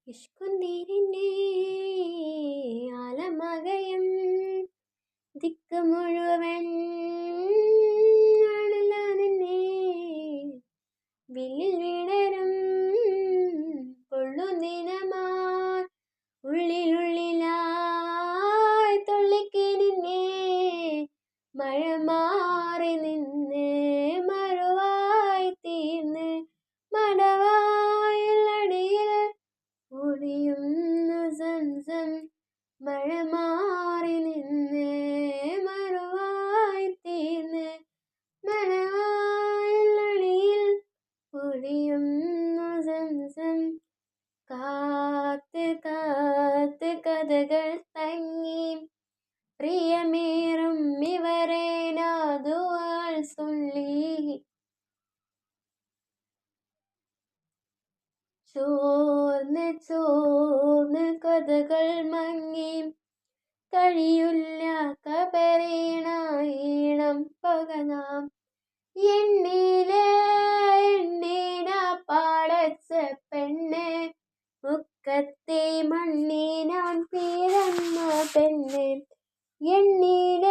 ഇഷ്കുന്തീരിൻ്റെ ആലമകയം ദിക്ക് മുഴുവൻ ആണലാനെന്നെ വില്ലിൽ വിടരും പൊള്ളുദിനമാർ ഉള്ളിലുള്ളിലായി തൊള്ളിക്ക് നിന്നെ മഴ മാറി നിന്ന് മറുവായി തീർന്ന് മടവായിലടിയിൽ ഒളിയുന്നു സംസം മഴ മാറി നിന്ന് മറുവായി തീർന്ന് മടവായിലടിയിൽ ഒളിയുന്നു സംസം കാത്ത് കാത്ത് കഥകൾ തങ്ങി പ്രിയമേറും ഇവരെ നാദുവാൾ ചൊല്ലി ചോർന്ന് ചോർന്ന് കഥകൾ മങ്ങി കഴിയില്ല കബറീണ പകനാം എണ്ണീന പാടച്ച പെണ്ണ് മുക്കത്തെ മണ്ണിനാൻ പിറന്ന പെണ്ണ് എണ്ണീന